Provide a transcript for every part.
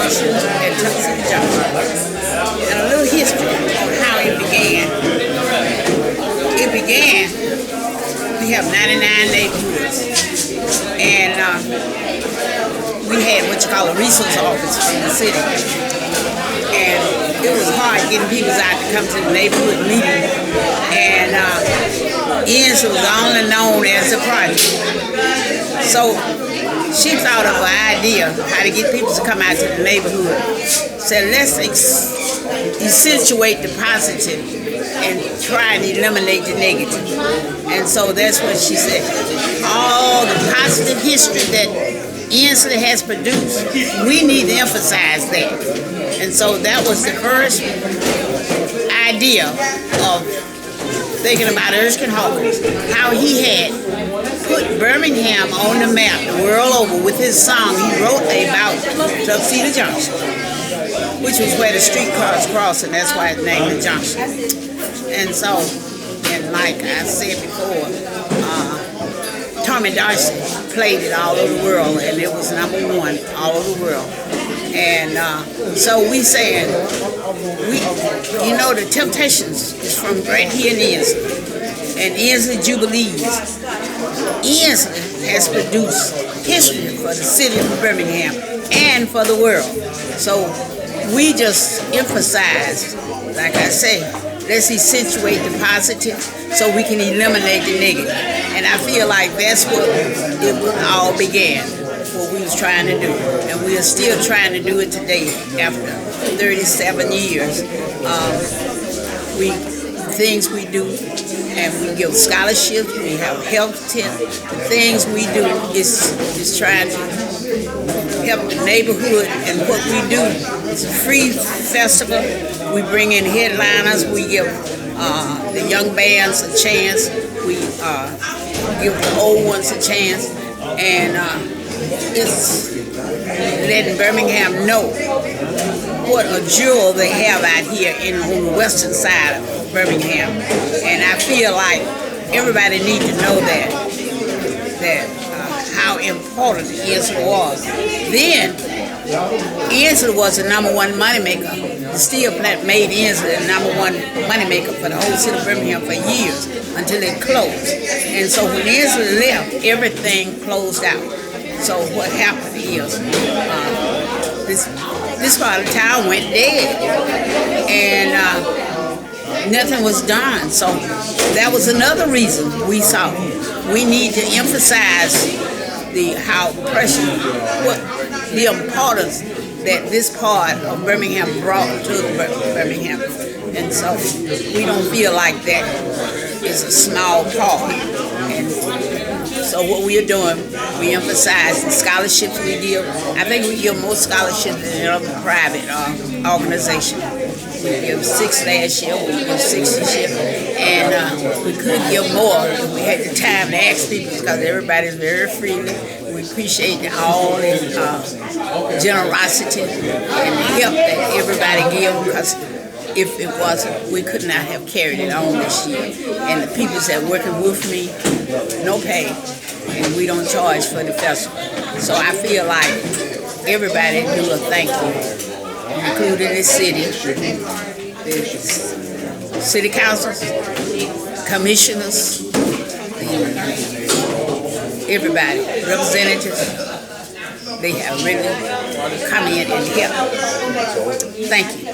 Junction and TUXEDO. And a little history on how it began. It began, we have 99 neighborhoods. And we had what you call a resource office from the city. And it was hard getting people out to come to the neighborhood meeting. And Ian's was only known as the project. So she thought of an idea how to get people to come out to the neighborhood. Said, let's accentuate the positive and try and eliminate the negative. And so that's what she said. All the positive history that Inslee has produced, we need to emphasize that. And so that was the first idea of thinking about Erskine Hawkins, how he had put Birmingham on the map the world over with his song he wrote about TUXEDO Junction, which was where the streetcars crossed, and that's why it's named the Junction. And so, and like I said before, Tommy Darcy played it all over the world, and it was #1 all over the world. And so we saying, you know, the Temptations is from right here in Inslee, and Inslee Jubilees. Inslee has produced history for the city of Birmingham and for the world. So we just emphasize, like I say, let's accentuate the positive so we can eliminate the negative. And I feel like that's what it all began, what we was trying to do. And we are still trying to do it today after 37 years. Things we do, and we give scholarships, we have health tent. The things we do is trying to help the neighborhood, and what we do is a free festival. We bring in headliners, we give the young bands a chance, we give the old ones a chance, and it's letting Birmingham know what a jewel they have out here on the western side of Birmingham. And I feel like everybody needs to know that how important Inslee was. Then Inslee was the #1 moneymaker. The steel plant made Inslee the #1 moneymaker for the whole city of Birmingham for years until it closed. And so when Inslee left, everything closed out. So what happened is this part of town went dead, and nothing was done. So that was another reason we saw we need to emphasize how precious, the importance that this part of Birmingham brought to Birmingham. And so we don't feel like that is a small part. And so what we are doing, we emphasize the scholarships we give. I think we give more scholarships than any other private organization. We give 6 last year, we give 6 this year, and we could give more if we had the time to ask people, because everybody's very freely. We appreciate all the generosity and help that everybody gives, because if it wasn't, we could not have carried it on this year. And the people that are working with me, no pay, and we don't charge for the festival. So I feel like everybody do a thank you, including the city councils, commissioners, everybody, representatives, they have really come in and helped. Thank you.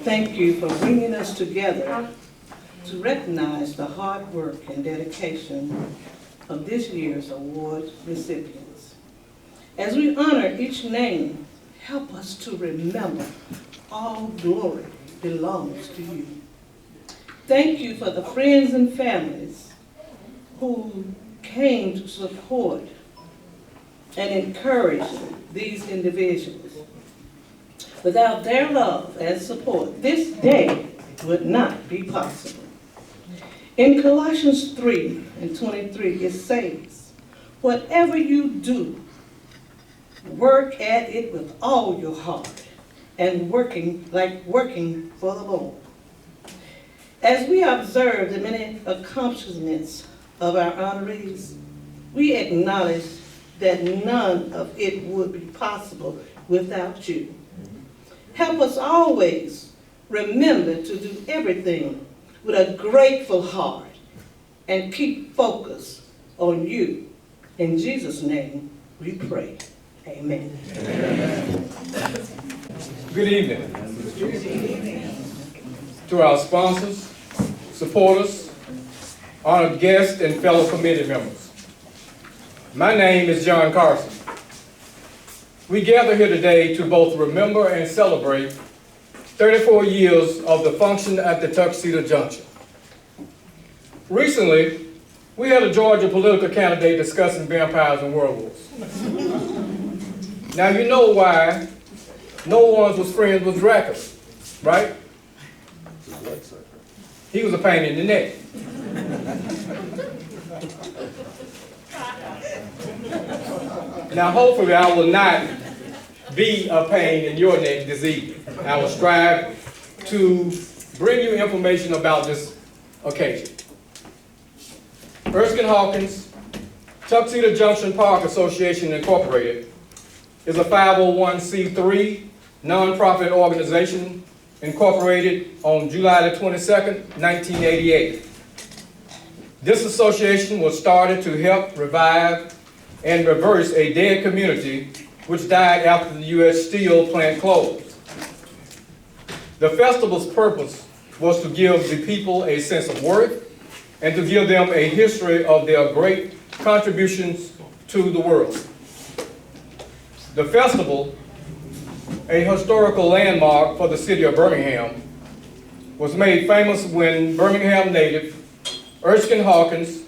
Thank you for bringing us together to recognize the hard work and dedication of this year's award recipients. As we honor each name, help us to remember all glory belongs to you. Thank you for the friends and families who came to support and encourage these individuals. Without their love and support, this day would not be possible. In Colossians 3:23, it says, "Whatever you do, work at it with all your heart, and working for the Lord." As we observe the many accomplishments of our honorees, we acknowledge that none of it would be possible without you. Help us always remember to do everything with a grateful heart and keep focus on you. In Jesus' name we pray. Amen. Amen. Good evening. To our sponsors, supporters, honored guests, and fellow committee members. My name is John Carson. We gather here today to both remember and celebrate 34 years of the function at the TUXEDO Junction. Recently, we had a Georgia political candidate discussing vampires and werewolves. Now you know why no one was friends with Dracula, right? He was a pain in the neck. Now hopefully I will not be a pain in your neck this evening. I will strive to bring you information about this occasion. Erskine Hawkins TUXEDO Junction Park Association Incorporated is a 501c3 nonprofit organization incorporated on July the 22nd, 1988. This association was started to help revive and reverse a dead community which died after the U.S. Steel plant closed. The festival's purpose was to give the people a sense of worth and to give them a history of their great contributions to the world. The festival, a historical landmark for the city of Birmingham, was made famous when Birmingham native Erskine Hawkins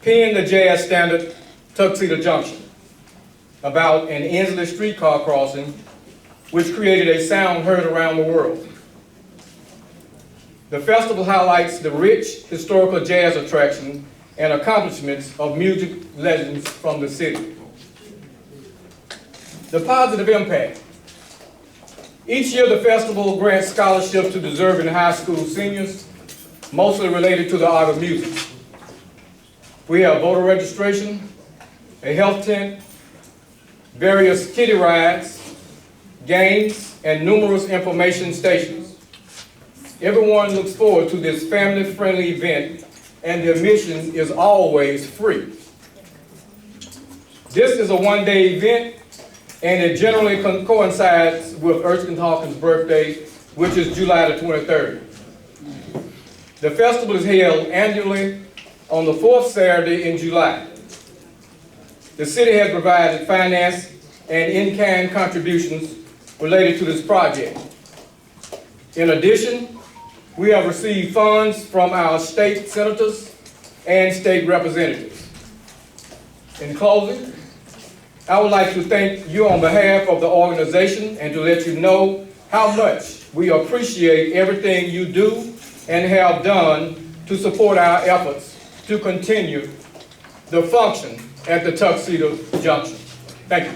penned the jazz standard Tuxedo Junction about an Ensley streetcar crossing which created a sound heard around the world. The festival highlights the rich historical jazz attraction and accomplishments of music legends from the city. The positive impact. Each year the festival grants scholarships to deserving high school seniors, mostly related to the art of music. We have voter registration, a health tent, various kiddie rides, games, and numerous information stations. Everyone looks forward to this family-friendly event, and the admission is always free. This is a one-day event, and it generally coincides with Erskine Hawkins' birthday, which is July the 23rd. The festival is held annually on the fourth Saturday in July. The city has provided finance and in-kind contributions related to this project. In addition, we have received funds from our state senators and state representatives. In closing, I would like to thank you on behalf of the organization and to let you know how much we appreciate everything you do and have done to support our efforts to continue the function at the Tuxedo Junction. Thank you.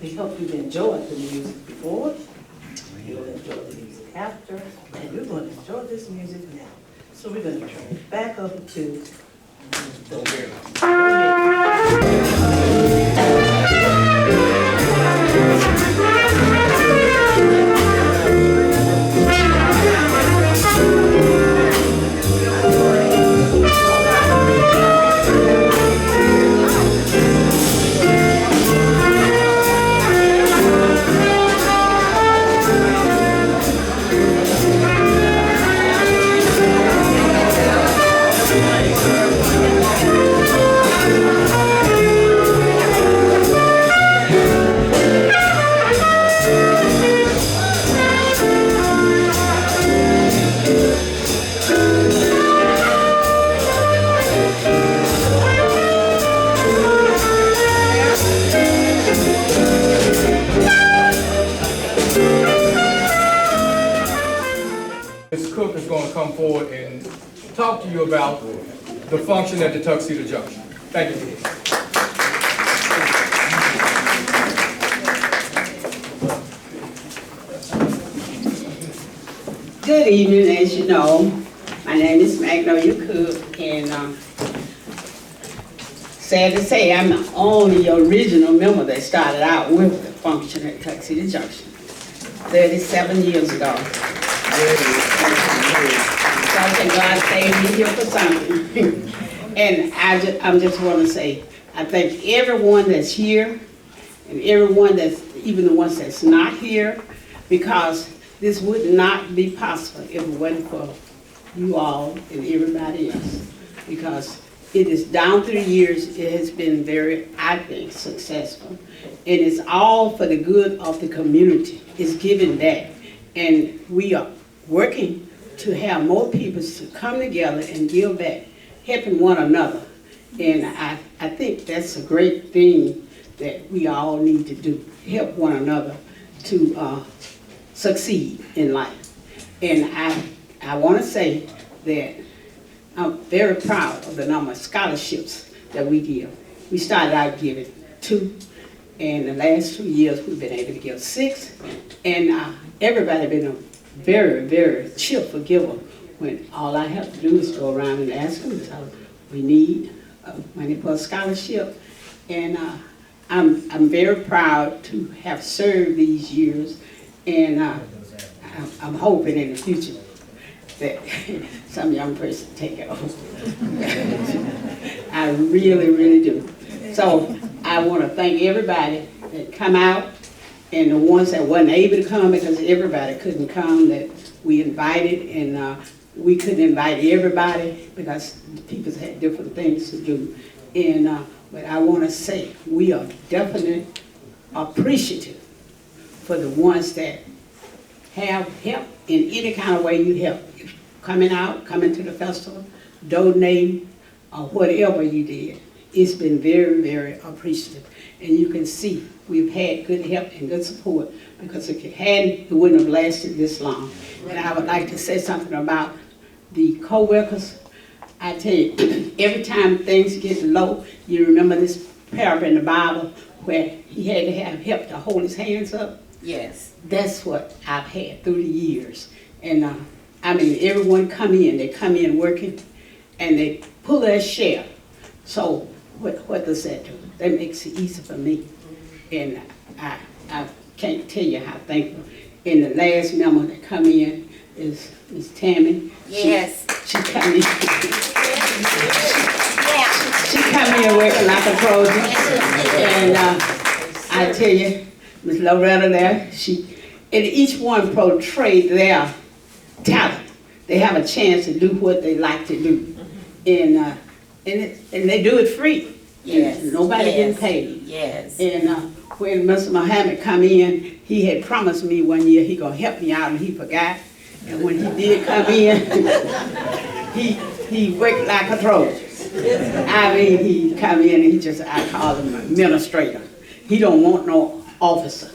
We hope you've enjoyed the music before, you'll enjoy the music after, and you're going to enjoy this music now. So we're going to turn it back over to come forward and talk to you about the function at the Tuxedo Junction. Thank you. Good evening. As you know, my name is Magnolia Cook, and sad to say, I'm the only original member that started out with the function at Tuxedo Junction 37 years ago. So I say God saved me here for something. And I just want to say, I thank everyone that's here and everyone that's, even the ones that's not here, because this would not be possible if it wasn't for you all and everybody else. Because it is down through the years, it has been very, I think, successful. And it's all for the good of the community. It's giving back. And we are working to have more people to come together and give back, helping one another. And I think that's a great thing that we all need to do, help one another to succeed in life. And I want to say that I'm very proud of the number of scholarships that we give. We started out giving 2, and the last 2 years we've been able to give 6, and everybody been a very, very cheerful giver when all I have to do is go around and ask them, so we need money for a scholarship. And I'm very proud to have served these years, and I'm hoping in the future that some young person take it over. I really, really do. So I want to thank everybody that come out, and the ones that wasn't able to come because everybody couldn't come, that we invited, and we couldn't invite everybody because people had different things to do. And but I want to say we are definitely appreciative for the ones that have help in any kind of way you help. Coming out, coming to the festival, donating, or whatever you did. It's been very, very appreciative. And you can see we've had good help and good support, because if it hadn't, it wouldn't have lasted this long. And I would like to say something about the co-workers. I tell you, every time things get low, you remember this parable in the Bible where he had to have help to hold his hands up? Yes. That's what I've had through the years. And I mean, everyone they come in working, and they pull their share. So what does that do? That makes it easy for me. And I can't tell you how thankful. And the last member that come in is Miss Tammy. Yes. She come in. She come in working like a Trojan. And I tell you, Miss Loretta there, and each one portray their talent. They have a chance to do what they like to do. And they do it free. Yes. Nobody getting paid. Yes. And when Mr. Muhammad come in, he had promised me one year he gonna help me out, and he forgot. And when he did come in, he worked like a Trojan. I mean, he come in and I call him an administrator. He don't want no officer,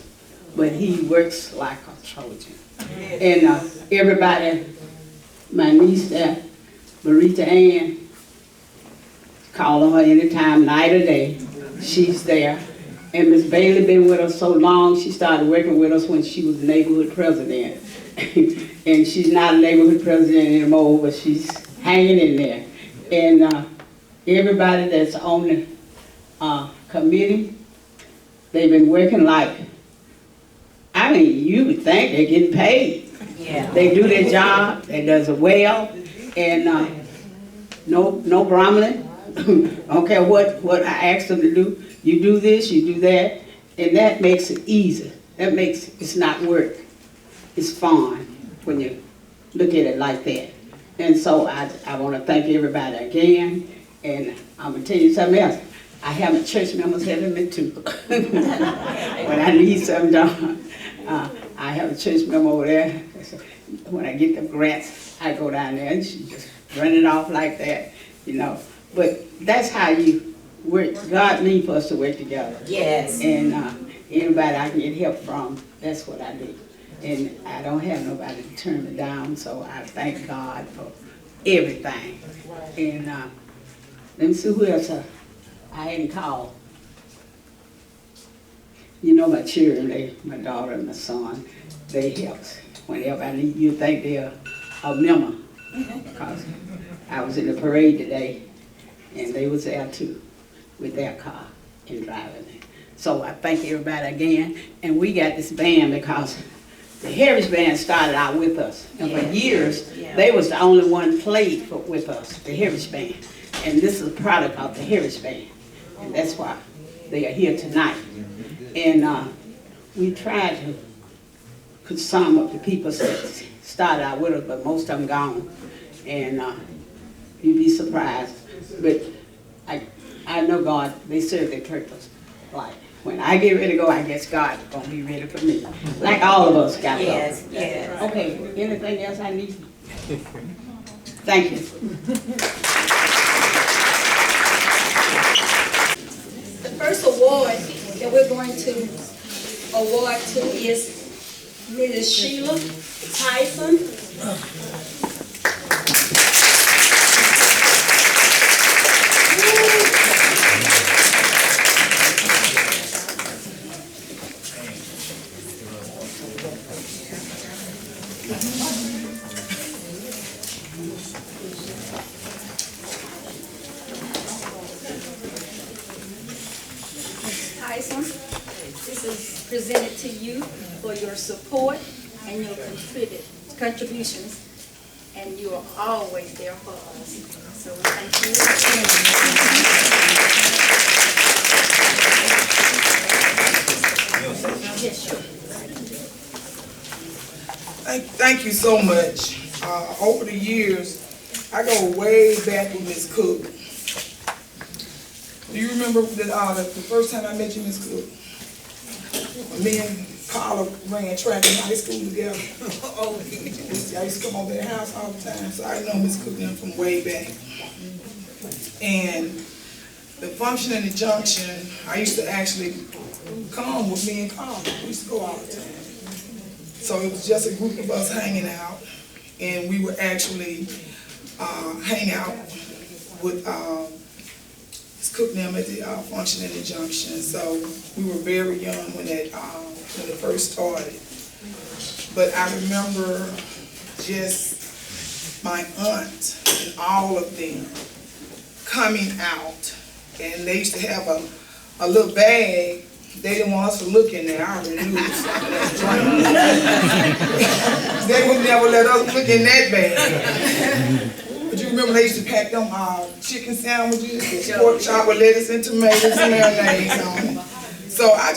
but he works like a Trojan. And everybody, my niece there, Marita Ann, call her anytime, night or day. She's there. And Miss Bailey been with us so long, she started working with us when she was the neighborhood president. And she's not a neighborhood president anymore, but she's hanging in there. And everybody that's on the committee, they've been working like, I mean, you would think they're getting paid. Yeah. They do their job, they does it well, and no grumbling. Don't care what I ask them to do. You do this, you do that, and that makes it easy. That makes it's not work. It's fun when you look at it like that. And so I want to thank everybody again, and I'm gonna tell you something else. I have my church members helping me too. When I need something done, I have a church member over there. When I get the grants, I go down there and she just run it off like that, you know. But that's how you work. God needs for us to work together. Yes. And anybody I can get help from, that's what I do. And I don't have nobody to turn me down, so I thank God for everything. And let me see who else I hadn't called. You know, my children, my daughter and my son, they help. Whenever I need, you think they're a member. Because I was in the parade today, and they was there too, with their car and driving it. So I thank everybody again. And we got this band because the Heritage Band started out with us. And for years, they was the only one played with us, the Heritage Band. And this is a product of the Heritage Band. And that's why they are here tonight. And we tried to put some of the people that started out with us, but most of them gone. And you'd be surprised. But I know God, they serve their purpose. Like, when I get ready to go, I guess God's going to be ready for me. Like all of us got to go. Yes, yes. Okay, anything else I need? Thank you. The first award that we're going to award to is Mrs. Sheila Tyson. Tyson, this is presented to you for your support and your contributions, and you are always there for us. So thank you. Yes, sure. Thank you so much. Over the years, I go way back with Miss Cook. Do you remember the first time I met you, Miss Cook? Me and Carla ran track in high school together. I used to come over their house all the time, so I know Miss Cook them from way back. And the function in the Junction, I used to actually come with me and Carla. We used to go all the time. So it was just a group of us hanging out, and we would actually hang out with Miss Cook them at the function in the Junction. So we were very young when it first started. But I remember just my aunt and all of them coming out, and they used to have a little bag. They didn't want us to look in there. I already knew something was wrong. They would never let us look in that bag. But you remember they used to pack them chicken sandwiches, pork chop with lettuce and tomatoes and mayonnaise on it. So I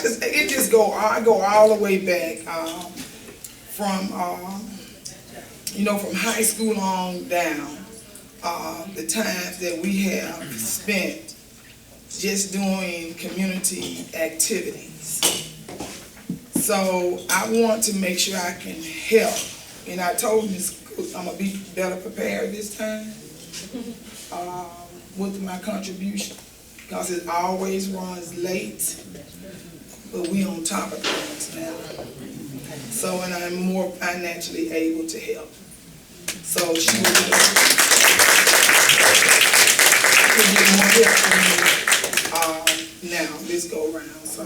go all the way back from high school on down. The times that we have spent just doing community activities. So I want to make sure I can help. And I told Ms. Cook I'm gonna be better prepared this time with my contribution, because it always runs late, but we on top of things now. So, and I'm more financially able to help. So she will get more help from me now, this go around. So,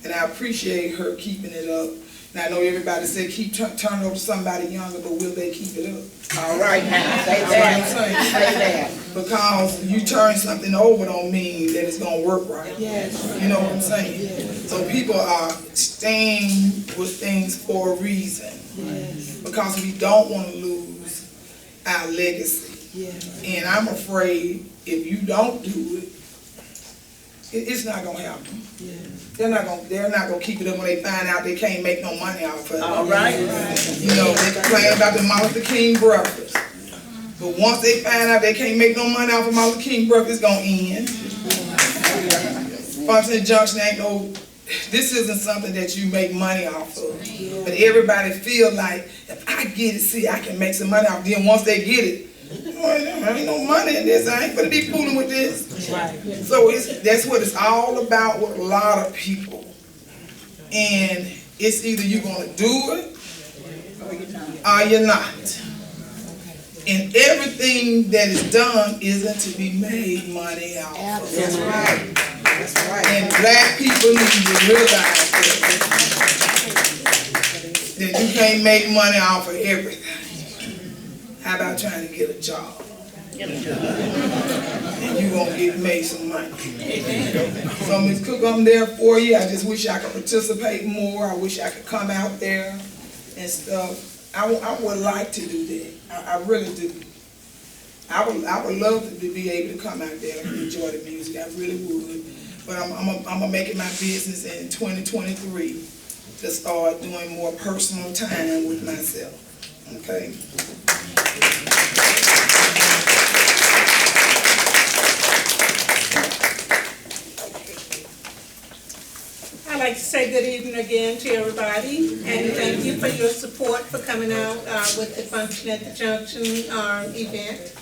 and I appreciate her keeping it up. And I know everybody said keep turning over to somebody younger, but will they keep it up? All right now, say that. Say that. Because you turn something over don't mean that it's gonna work right. Yes. You know what I'm saying? Yes. So people are staying with things for a reason. Yes. Because we don't want to lose our legacy. Yes. And I'm afraid if you don't do it, it's not gonna happen. Yeah. They're not gonna keep it up when they find out they can't make no money off of it. All right. You know, they complain about the Martin Luther King breakfast. But once they find out they can't make no money off of Martin Luther King breakfast, it's gonna end. Function Junction ain't no, this isn't something that you make money off of. But everybody feel like, if I get it, see, I can make some money off it. Then once they get it, there ain't no money in this. I ain't gonna be fooling with this. Right. So that's what it's all about with a lot of people. And it's either you're gonna do it or you're not. And everything that is done isn't to be made money out of. That's right. That's right. And black people need to realize that you can't make money off of everything. How about trying to get a job? And you're going to make some money. So Ms. Cook, I'm there for you. I just wish I could participate more. I wish I could come out there and stuff. I would like to do that. I really do. I would love to be able to come out there and enjoy the music. I really would. But I'm going to make it my business in 2023 to start doing more personal time with myself. Okay? I'd like to say good evening again to everybody, and thank you for your support for coming out with the Function at the Junction event.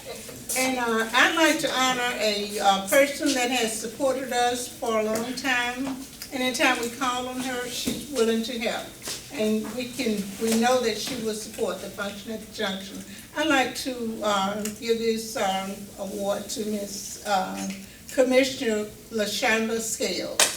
And I'd like to honor a person that has supported us for a long time. And anytime we call on her, she's willing to help. And we know that she will support the Function at the Junction. I'd like to give this award to Miss Commissioner LaShonda Scales.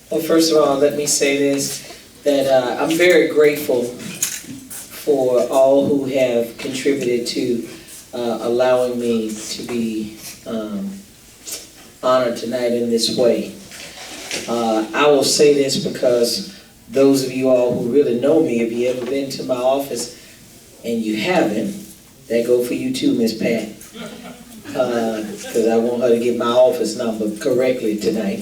Well, first of all, let me say this, that I'm very grateful for all who have contributed to allowing me to be honored tonight in this way. I will say this because those of you all who really know me, if you ever been to my office and you haven't, that go for you too, Miss Pat. Because I want her to get my office number correctly tonight.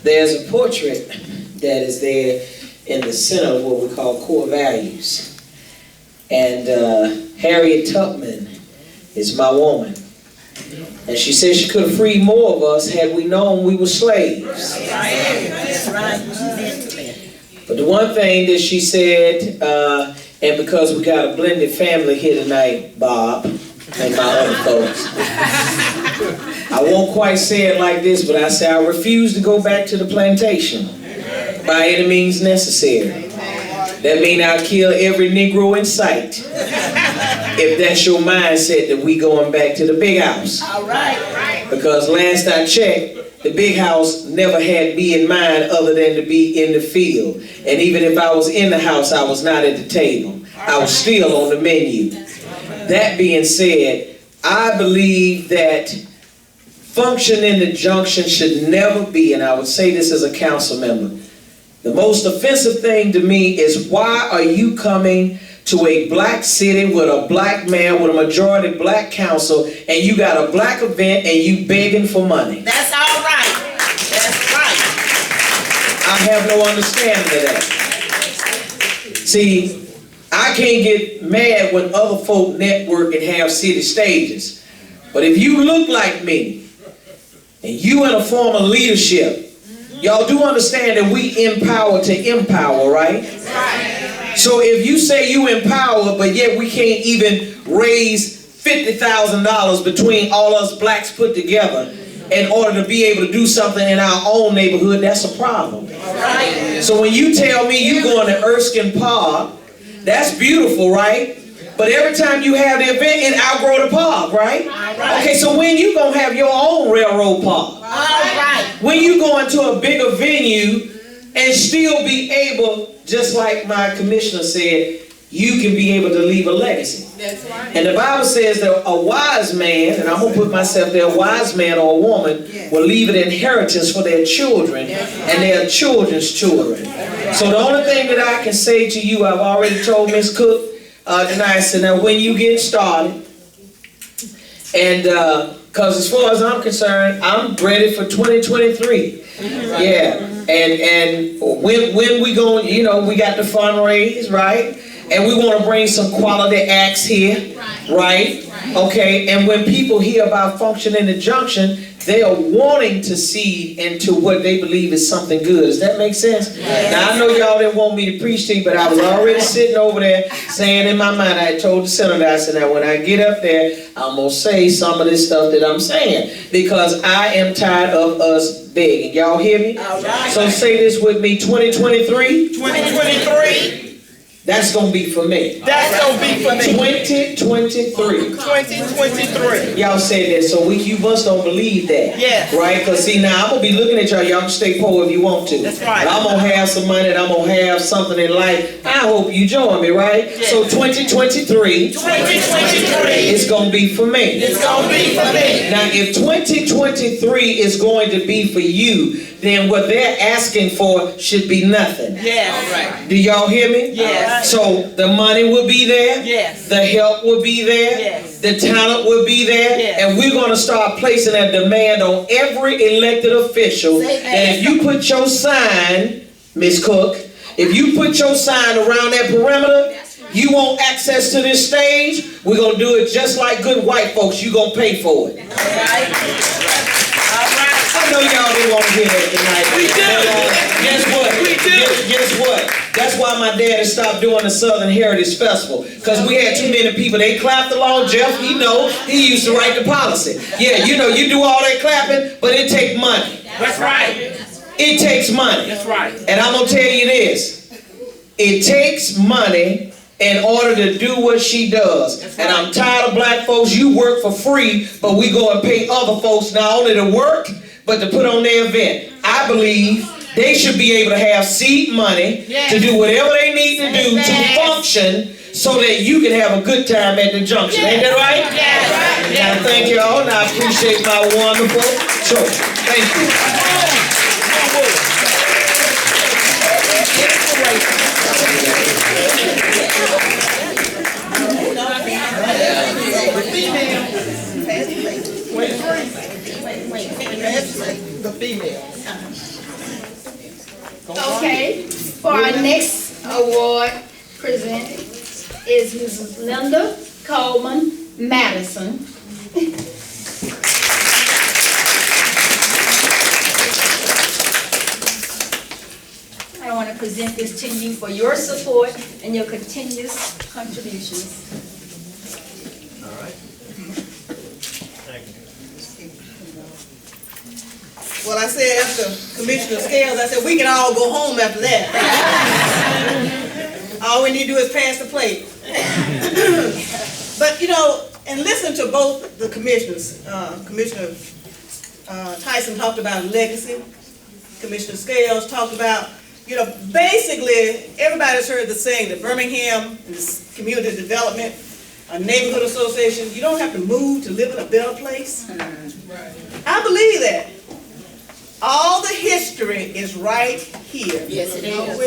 There's a portrait that is there in the center of what we call core values. And Harriet Tubman is my woman. And she said she could have freed more of us had we known we were slaves. That's right. But the one thing that she said, and because we got a blended family here tonight, Bob, and my other folks, I won't quite say it like this, but I say I refuse to go back to the plantation by any means necessary. That means I'll kill every Negro in sight. If that's your mindset that we going back to the big house. All right. Because last I checked, the big house never had me in mind other than to be in the field. And even if I was in the house, I was not at the table. I was still on the menu. That being said, I believe that function in the junction should never be, and I would say this as a council member, the most offensive thing to me is, why are you coming to a black city with a black man, with a majority black council, and you got a black event and you begging for money? That's all right. That's right. I have no understanding of that. See, I can't get mad when other folk network and have city stages. But if you look like me, and you in a form of leadership, y'all do understand that we empower to empower, right? Right. So if you say you empower, but yet we can't even raise $50,000 between all us blacks put together in order to be able to do something in our own neighborhood, that's a problem. Right. So when you tell me you going to Erskine Park, that's beautiful, right? But every time you have the event, it outgrow the park, right? Okay, so when you gonna have your own railroad park? All right. When you go into a bigger venue and still be able, just like my commissioner said, you can be able to leave a legacy. That's right. And the Bible says that a wise man, and I'm going to put myself there, a wise man or a woman will leave an inheritance for their children and their children's children. So the only thing that I can say to you, I've already told Ms. Cook tonight, I said, now when you get started, and because as far as I'm concerned, I'm ready for 2023. Yeah, and when we go, you know, we got the fundraise, right? And we want to bring some quality acts here, right? Okay, and when people hear about Function in the Junction, they are wanting to see into what they believe is something good. Does that make sense? Now, I know y'all didn't want me to preach to you, but I was already sitting over there saying in my mind, I told the senator, I said, now when I get up there, I'm going to say some of this stuff that I'm saying, because I am tired of us begging. Y'all hear me? So say this with me, 2023. 2023. That's going to be for me. That's gonna be for me. 2023. 2023. Y'all said that, so you must don't believe that. Yes. Right? Because see, now I'm going to be looking at y'all. Y'all can stay poor if you want to. That's right. But I'm going to have some money and I'm going to have something in life. I hope you join me, right? Yes. So 2023. 2023. It's going to be for me. It's gonna be for me. Now, if 2023 is going to be for you, then what they're asking for should be nothing. Yes. Do y'all hear me? Yes. So the money will be there. Yes. The help will be there. Yes. The talent will be there. Yes. And we're going to start placing a demand on every elected official that if you put your sign, Ms. Cook, if you put your sign around that perimeter, you want access to this stage, we're going to do it just like good white folks. You're going to pay for it. I know y'all didn't want to hear that tonight. We do. Guess what? We do. Guess what? That's why my daddy stopped doing the Southern Heritage Festival. Because we had too many people. They clapped along. Jeff, he used to write the policy. Yeah, you know, you do all that clapping, but it takes money. That's right. It takes money. That's right. And I'm going to tell you this. It takes money in order to do what she does. And I'm tired of black folks. You work for free, but we go and pay other folks not only to work, but to put on their event. I believe they should be able to have seed money to do whatever they need to do to function so that you can have a good time at the junction. Ain't that right? And I thank you all, and I appreciate my wonderful church. Thank you. The female. Okay, for our next award presented is Mrs. Linda Coleman Madison. I want to present this to you for your support and your continuous contributions. Well, I said after Commissioner Scales, I said we can all go home after that. All we need to do is pass the plate. But you know, and listen to both the commissioners. Commissioner Tyson talked about legacy. Commissioner Scales talked about, you know, basically everybody's heard the saying that Birmingham is community development, a neighborhood association. You don't have to move to live in a better place. I believe that. All the history is right here. Yes, it is.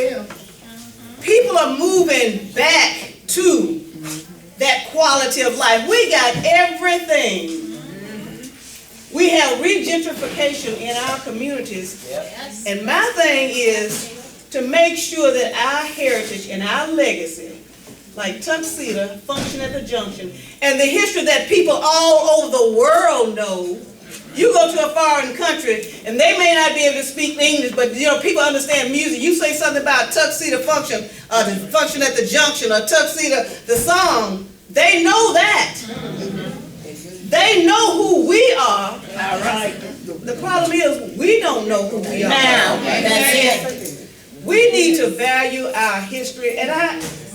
People are moving back to that quality of life. We got everything. We have regentrification in our communities. And my thing is to make sure that our heritage and our legacy, like TUXEDO, function at the junction, and the history that people all over the world know. You go to a foreign country, and they may not be able to speak English, but you know people understand music. You say something about TUXEDO function, the function at the junction, or TUXEDO the song. They know that. They know who we are. All right. The problem is we don't know who we are. Now, that's it. We need to value our history, and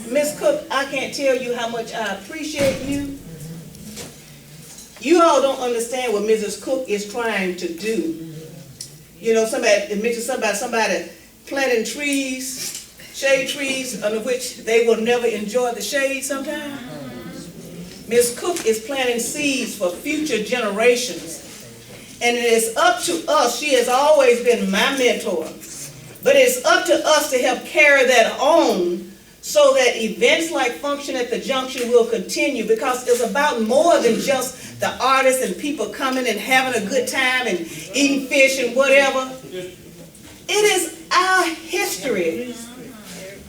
Ms. Cook, I can't tell you how much I appreciate you. You all don't understand what Mrs. Cook is trying to do. You know, somebody mentioned somebody planting trees, shade trees, under which they will never enjoy the shade sometimes. Ms. Cook is planting seeds for future generations. And it is up to us, she has always been my mentor, but it's up to us to help carry that on so that events like Function at the Junction will continue, because it's about more than just the artists and people coming and having a good time and eating fish and whatever. It is our history.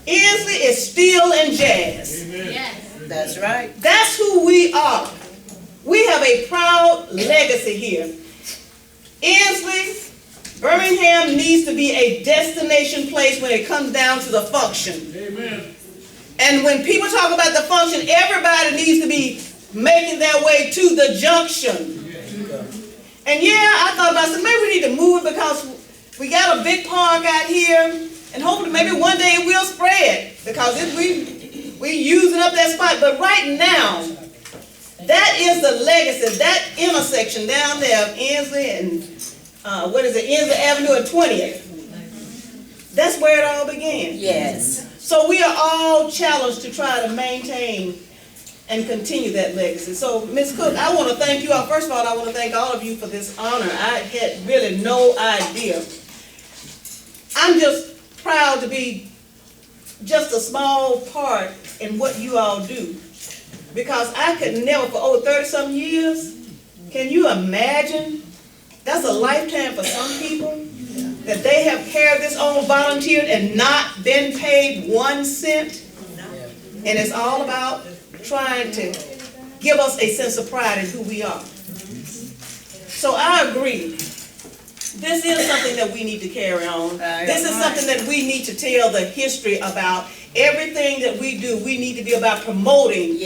Inslee is steel and jazz. That's right. That's who we are. We have a proud legacy here. Inslee, Birmingham needs to be a destination place when it comes down to the function. Amen. And when people talk about the function, everybody needs to be making their way to the junction. And yeah, I thought about it, maybe we need to move it because we got a big park out here, and hopefully maybe one day it will spread because we using up that spot. But right now, that is the legacy, that intersection down there of Inslee and Inslee Avenue and 20th. That's where it all began. Yes. So we are all challenged to try to maintain and continue that legacy. So, Ms. Cook, I want to thank you all. First of all, I want to thank all of you for this honor. I had really no idea. I'm just proud to be just a small part in what you all do, because I could never, for over 30-something years, can you imagine? That's a lifetime for some people, that they have carried this on, volunteered, and not been paid 1 cent. And it's all about trying to give us a sense of pride in who we are. So I agree. This is something that we need to carry on. This is something that we need to tell the history about. Everything that we do, we need to be about promoting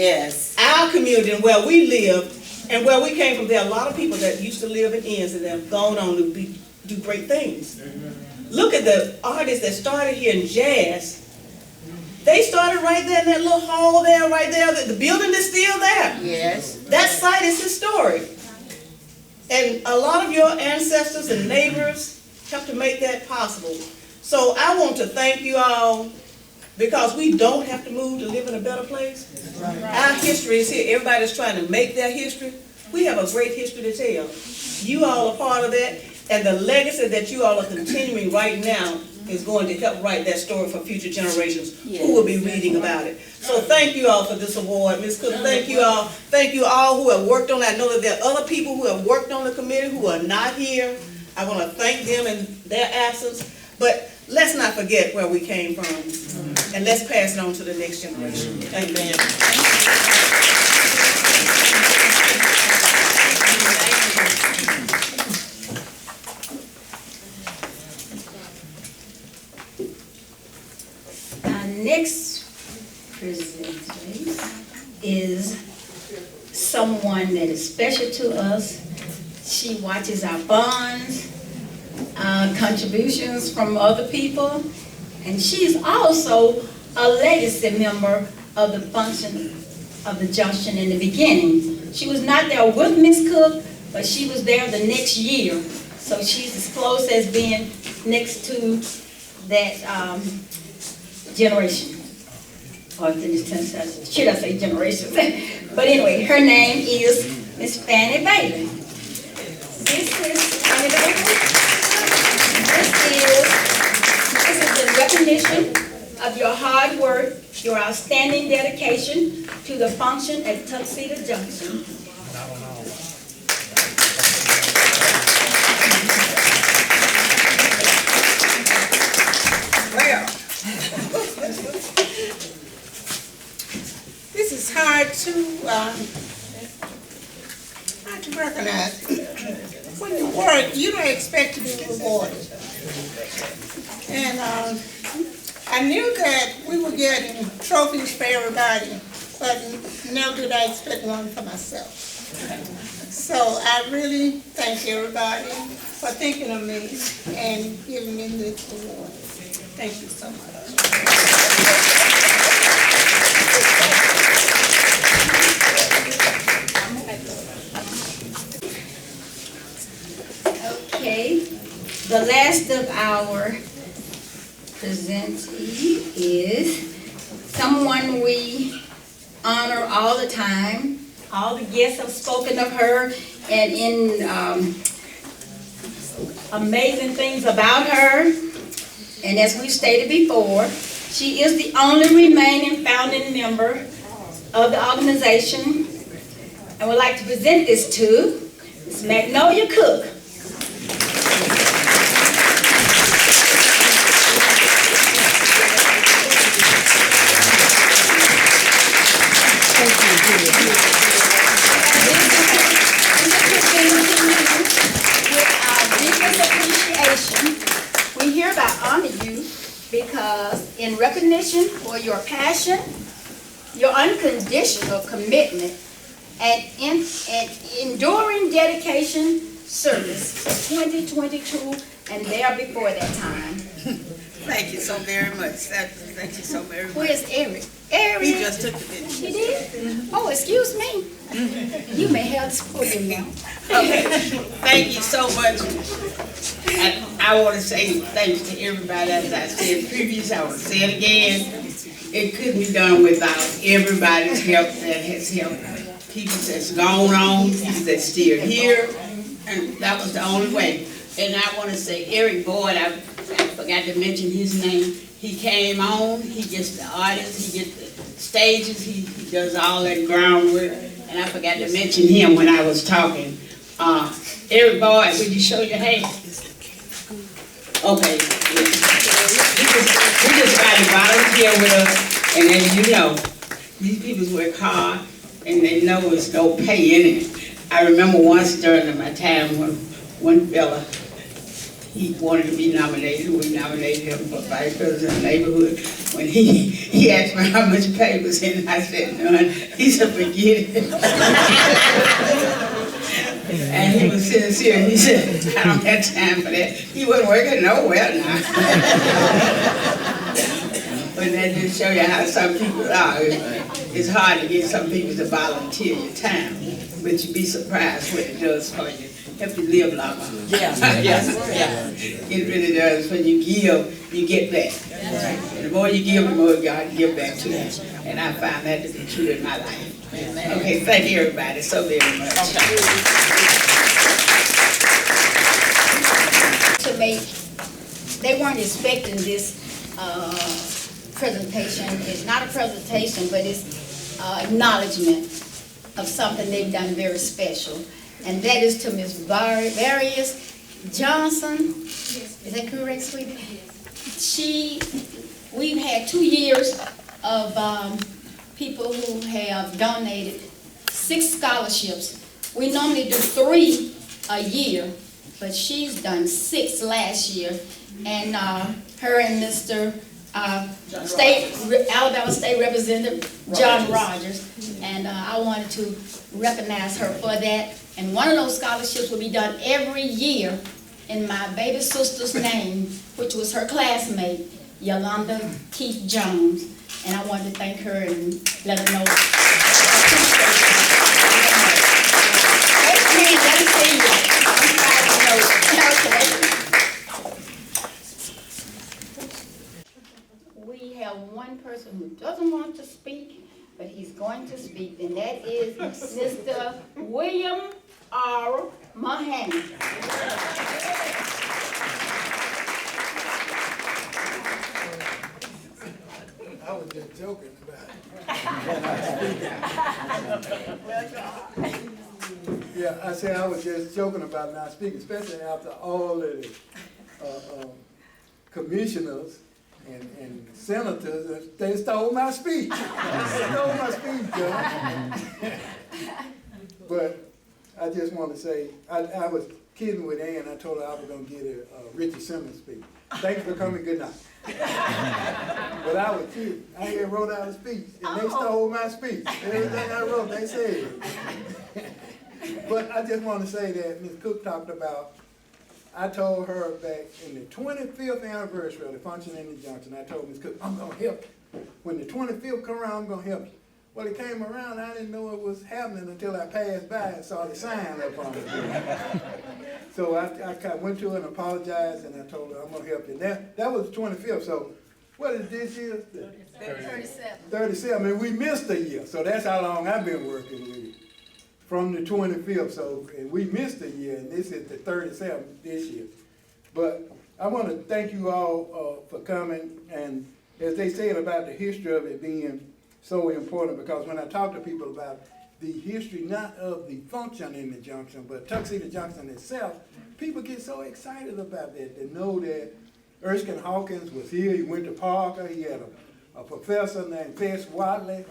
our community and where we live and where we came from. There are a lot of people that used to live in Inslee that have gone on to do great things. Look at the artists that started here in jazz. They started right there in that little hall there, right there. The building is still there. Yes. That site is historic. And a lot of your ancestors and neighbors helped to make that possible. So I want to thank you all, because we don't have to move to live in a better place. Our history is here. Everybody's trying to make their history. We have a great history to tell. You all are part of that, and the legacy that you all are continuing right now is going to help write that story for future generations who will be reading about it. So thank you all for this award. Ms. Cook, thank you all. Thank you all who have worked on it. I know that there are other people who have worked on the committee who are not here. I want to thank them in their absence. But let's not forget where we came from. And let's pass it on to the next generation. Thank you. Next presenter is someone that is special to us. She watches our funds, contributions from other people, and she's also a legacy member of the function of the Junction in the beginning. She was not there with Ms. Cook, but she was there the next year. So she's as close as being next to that generation, or should I say generation? But anyway, her name is Miss Fannie Bailey. This is Fannie Bailey. This is the recognition of your hard work, your outstanding dedication to the function at TUXEDO Junction. This is hard to recognize. When you work, you don't expect to be rewarded. And I knew that we were getting trophies for everybody, but never did I expect one for myself. So I really thank everybody for thinking of me and giving me this award. Thank you so much. Okay, the last of our presentee is someone we honor all the time. All the guests have spoken of her and in amazing things about her. And as we stated before, she is the only remaining founding member of the organization. And would like to present this to Ms. Magnolia Cook. We hereby honor you because in recognition for your passion, your unconditional commitment, and enduring dedication service 2022 and there before that time. Thank you so very much. Thank you so very much. Where's Eric? Eric? He just took the video. He did? Oh, excuse me. You may have this podium now. Okay, thank you so much. And I want to say thanks to everybody, as I said previously, I want to say it again. It couldn't be done without everybody's help that has helped. People that's gone on, people that's still here, and that was the only way. And I want to say Eric Boyd, I forgot to mention his name. He came on, he gets the audience, he gets the stages, he does all that groundwork. And I forgot to mention him when I was talking. Eric Boyd, would you show your hand? Okay. He just got to volunteer with us. And as you know, these people work hard and they know it's no pay in it. I remember once during my time when one fella, he wanted to be nominated. We nominated him for vice president of the neighborhood. When he asked me how much pay was in it, I said none. He said, forget it. And he was sincere. He said, I don't have time for that. He wasn't working nowhere now. But that just show you how some people are. It's hard to get some people to volunteer your time, but you'd be surprised what it does for you. Help you live longer. Yeah. It really does. When you give, you get back. And the more you give, the more God give back to you. And I found that to be true in my life. Okay, thank you everybody so very much. To make, they weren't expecting this presentation. It's not a presentation, but it's acknowledgement of something they've done very special. And that is to Ms. Various Johnson. Is that correct, sweetie? We've had 2 years of people who have donated 6 scholarships. We normally do 3 a year, but she's done 6 last year. And her and Mr. Alabama State Representative John Rogers. And I wanted to recognize her for that. And one of those scholarships will be done every year in my baby sister's name, which was her classmate, Yolanda Keith Jones. And I wanted to thank her and let her know. Let me see you. We have one person who doesn't want to speak, but he's going to speak, and that is Mr. William R. Mahan. I was just joking about it. Yeah, I said I was just joking about not speaking, especially after all of the commissioners and senators. They stole my speech. Judge. But I just want to say, I was kidding with Ann. I told her I was going to get a Richard Simmons speech. Thanks for coming. Good night. But I was kidding. I had wrote out a speech, and they stole my speech. Everything I wrote, they said. But I just want to say that Ms. Cook talked about, I told her back in the 25th anniversary of the function in the Junction, I told Ms. Cook, I'm going to help you. When the 25th come around, I'm going to help you. Well, it came around, I didn't know it was happening until I passed by and saw the sign up on it. So I went to her and apologized, and I told her, I'm going to help you. That was the 25th, so what is this year? 37. 37, and we missed a year, so that's how long I've been working with it. From the 25th, so and we missed a year, and this is the 37th this year. But I want to thank you all for coming, and as they said about the history of it being so important, because when I talk to people about the history, not of the function in the Junction, but Tuxedo Junction itself, people get so excited about that. They know that Erskine Hawkins was here, he went to Parker, he had a professor named Fess Watley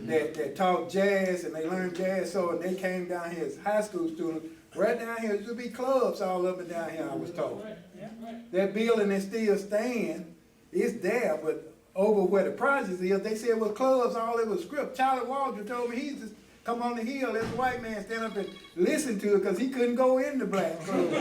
that taught jazz, and they learned jazz, so and they came down here as high school students. Right down here, there would be clubs all up and down here, I was told. That building is still staying, it's there, but over where the projects is, they said it was clubs, all it was script. Charlie Waldron told me he just come on the hill, there's a white man stand up and listen to it because he couldn't go in the black club.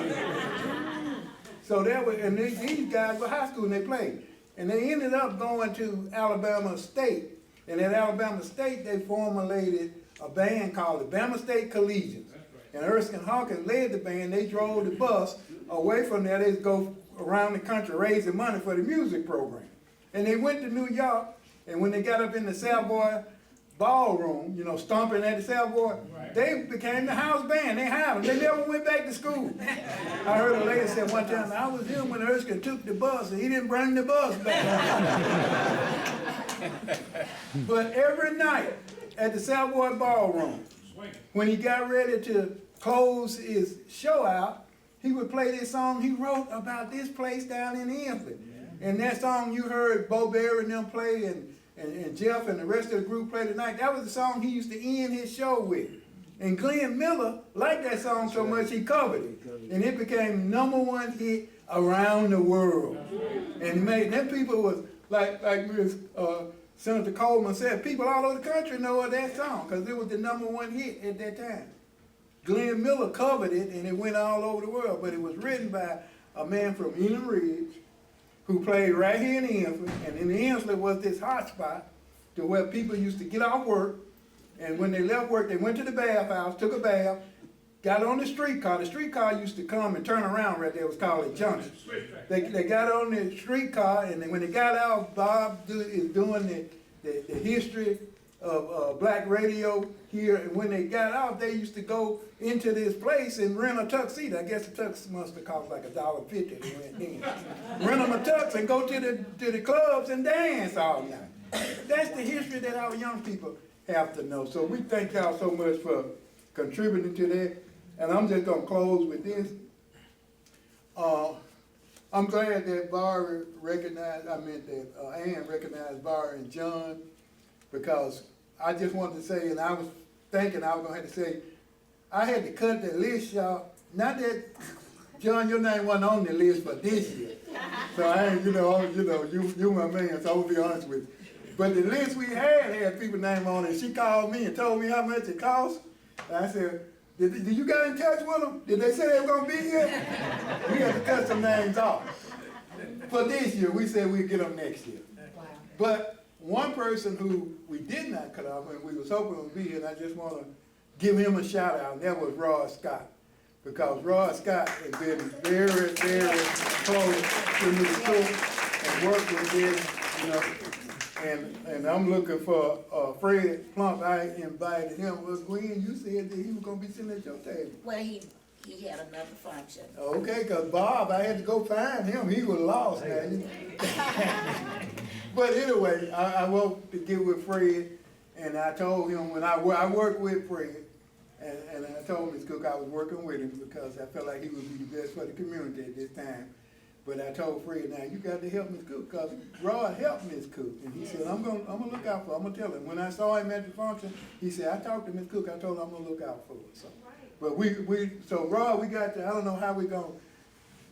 So there was, and these guys were high school and they played. And they ended up going to Alabama State. And at Alabama State, they formulated a band called the Bama State Collegians. And Erskine Hawkins led the band. They drove the bus away from there. They'd go around the country raising money for the music program. And they went to New York, and when they got up in the Savoy ballroom, you know, stomping at the Savoy, they became the house band. They hired them. They never went back to school. I heard a lady say one time, I was him when Erskine took the bus, and he didn't bring the bus back. But every night at the Savoy ballroom, when he got ready to close his show out, he would play this song he wrote about this place down in Enfield. And that song you heard Bo Berry and them play, and Jeff and the rest of the group play tonight, that was the song he used to end his show with. And Glenn Miller liked that song so much he covered it. And it became #1 hit around the world. And them people was, like Senator Coleman said, people all over the country know of that song because it was the #1 hit at that time. Glenn Miller covered it and it went all over the world, but it was written by a man from Elam Ridge who played right here in Enfield, and in Enfield was this hot spot to where people used to get off work, and when they left work, they went to the bathhouse, took a bath, got on the streetcar. The streetcar used to come and turn around right there. It was called a junction. They got on the streetcar, and then when they got out, Bob is doing the history of black radio here, and when they got out, they used to go into this place and rent a tuxedo. I guess the tux must have cost like $1.50 they went in. Rent them a tux and go to the clubs and dance all night. That's the history that our young people have to know. So we thank y'all so much for contributing to that. And I'm just gonna close with this. I'm glad that Barry recognized, Ann recognized Barry and John, because I just wanted to say, and I was thinking I was gonna have to say, I had to cut the list, y'all. Not that, John, your name wasn't on the list for this year. So I ain't, you my man, so I'm gonna be honest with you. But the list we had people's name on it. She called me and told me how much it cost. And I said, did you get in touch with them? Did they say they were gonna be here? We had to cut some names off. For this year, we said we'd get them next year. Wow. But one person who we did not cut off and we was hoping would be here, and I just want to give him a shout out, and that was Rod Scott. Because Rod Scott has been very, very close to me and worked with him, and I'm looking for Fred Plump. I invited him. Well, Gwen, you said that he was going to be sitting at your table. Well, he had another function. Okay, because Bob, I had to go find him. He was lost, man. But anyway, I want to get with Fred, and I told him when I worked with Fred, and I told Ms. Cook I was working with him because I felt like he would be the best for the community at this time. But I told Fred, now you got to help Ms. Cook, because Rod helped Ms. Cook. And he said, I'm gonna look out for her. I'm gonna tell him. When I saw him at the function, he said, I talked to Ms. Cook, I told her I'm gonna look out for her. So, but so Rod, we got to, I don't know how we're gonna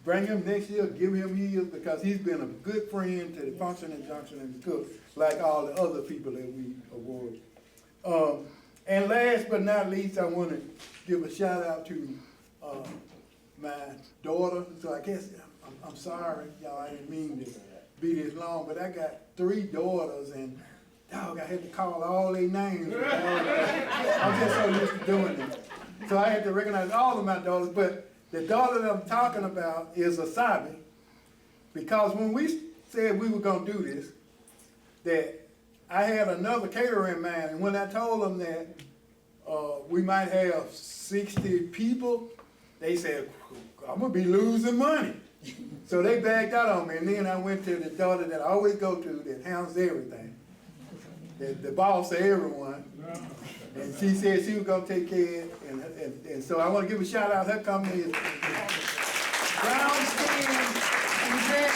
bring him next year, give him years, because he's been a good friend to the function and Junction and Ms. Cook, like all the other people that we award. And last but not least, I want to give a shout out to my daughter. So I guess, I'm sorry, y'all, I didn't mean to be this long, but I got 3 daughters, and dog, I had to call all their names. I'm just so used to doing that. So I had to recognize all of my daughters, but the daughter that I'm talking about is Asabi, because when we said we were going to do this, that I had another caterer in mind, and when I told them that we might have 60 people, they said, I'm going to be losing money. So they backed out on me, and then I went to the daughter that I always go to that handles everything, the boss of everyone, and she said she was going to take care of it, and so I want to give a shout out. Her company is Brown Skin Event.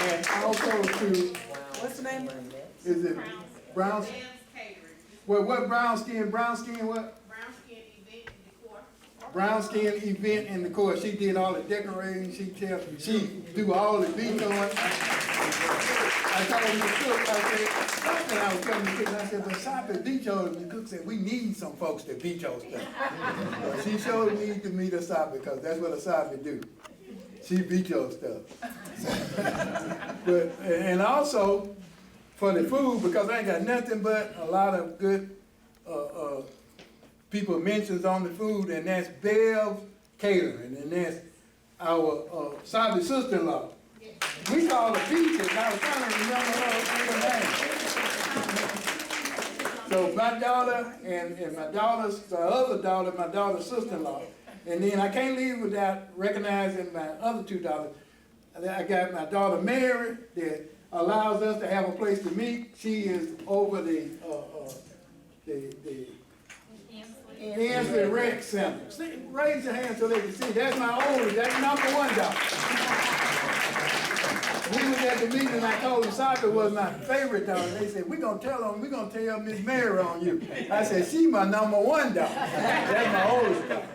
And also to, What's the name? is it Brown? Well, what Brown Skin what? Brown Skin Event and Decor. Brown Skin Event and Decor. She did all the decorating, she do all the vetoing. I told Ms. Cook, I said, I was telling Ms. Cook, I said, but stop it, veto. And Ms. Cook said, we need some folks to veto stuff. She showed me to meet Asabi, because that's what Asabi do. She vetoes stuff. But, and also, for the food, because I ain't got nothing but a lot of good people mentions on the food, and that's Bev Catering, and that's our Sabi sister-in-law. We call her Peaches. I was trying to remember her name. So my daughter and my daughter's other daughter, my daughter's sister-in-law. And then I can't leave without recognizing my other 2 daughters. I got my daughter Mary that allows us to have a place to meet. She is over the Ansley Rec Center. See, raise your hand so they can see. That's my oldest. That's number 1 daughter. We was at the meeting and I told them soccer was my favorite daughter. They said, we're going to tell Miss Mary on you. I said, she my number 1 daughter. That's my oldest daughter.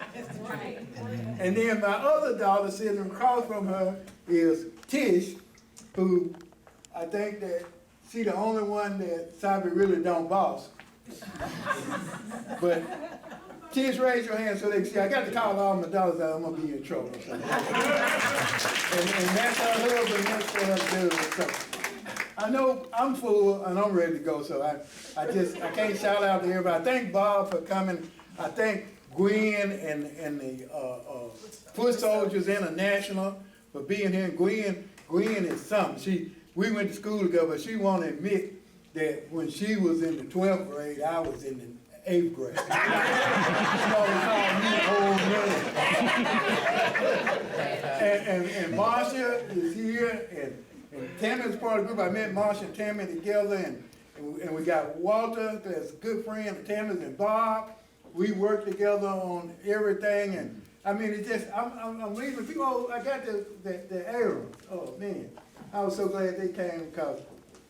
And then my other daughter sitting across from her is Tish, who I think that she the only one that Sabi really don't boss. But Tish, raise your hand so they can see. I got to call all my daughters out. I'm going to be in trouble. And that's her husband, that's her dude. So I know I'm full and I'm ready to go. So I can't shout out to everybody. I thank Bob for coming. I thank Gwen and the Foot Soldiers International for being here. And Gwen is something. we went to school together, but she won't admit that when she was in the 12th grade, I was in the 8th grade. She always called me old man. And Marcia is here, and Tammy's part of the group. I met Marcia and Tammy together, and we got Walter, that's a good friend of Tammy's, and Bob. We worked together on everything, and I mean, it's just, I'm leaving people. Oh, I got the arrows. Oh man, I was so glad they came, because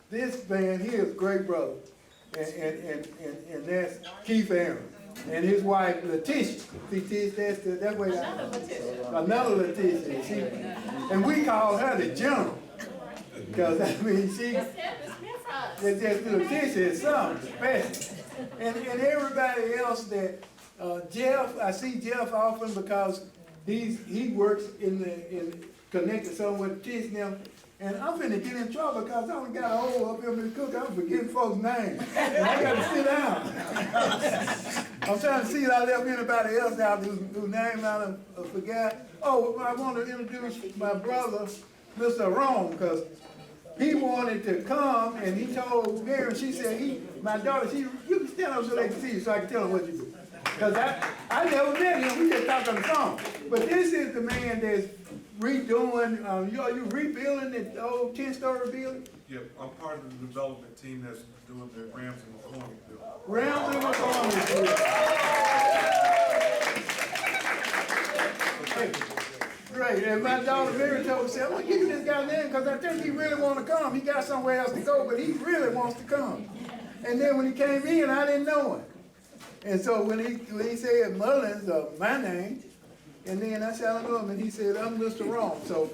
this man here is a great brother, and that's Keith Aaron and his wife Letitia. See, that's way another Letitia. And we call her the general, because I mean it's just Letitia is something special, and everybody else that. Jeff, I see Jeff often because he works in connected somewhere with Tish now, and I'm finna get in trouble because I only got a hole up here in the cook. I'm forgetting folks' names, and I got to sit down. I'm trying to see if I left anybody else out whose name I forgot. Oh, I want to introduce my brother, Mr. Rome, because he wanted to come, and he told Mary, she said, my daughter, you can stand up so they can see you, so I can tell them what you do. Because I never met him, we just talked on the phone. But this is the man that's redoing, are you rebuilding the old 10-story building? Yep, I'm part of the development team that's doing the Ramsey McCormick building. Ramsey McCormick building. Great, and my daughter Mary told me, I'm going to give you this guy's name because I think he really want to come. He got somewhere else to go, but he really wants to come. And then when he came in, I didn't know him. And so when he said Mullins, my name, and then I said, I don't know him, and he said, I'm Mr. Rome. So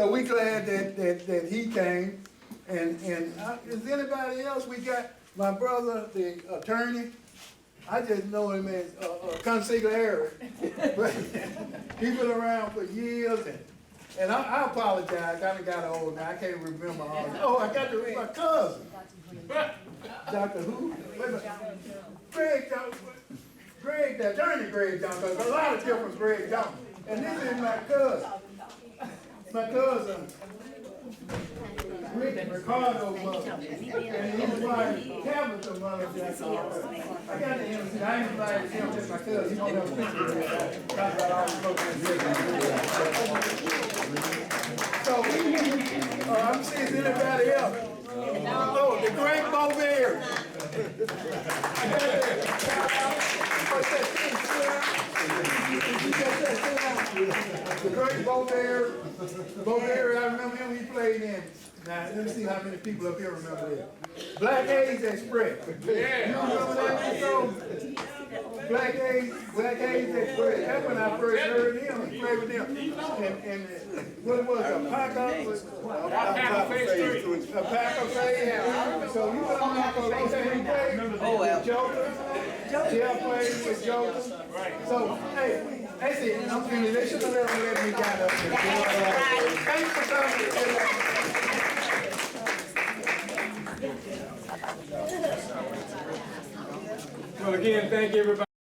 we glad that he came. And is anybody else? We got my brother, the attorney. I just know him as Consigliere Eric. But he's been around for years, and I apologize. I done got old now. I can't remember all. Oh, I got my cousin. Dr. who? Greg Johnson. Greg, the attorney Greg Johnson. There's a lot of different Greg Johnson. And this is my cousin. My cousin, Ricardo mother. And his wife, Tabitha mother. I got to introduce. I ain't invited him, just my cousin. He don't have a picture of that. Talk about all the folks in here. So, I'm seeing anybody else. Oh, the great Bo Bear. The great Bo Bear. Bo Bear, I remember him, he played in. Now, let me see how many people up here remember that. Black A's Express. Yeah. You remember that song? Black A's Express. That's when I first heard him and played with him. And what it was, a Paco face. A Paco face. So you know how he played? Oh, well. Joker. Jeff played with Joker. So, hey, that's it. I'm finished. They should have let me get up here. Thanks for coming. Well, again, thank you, everybody.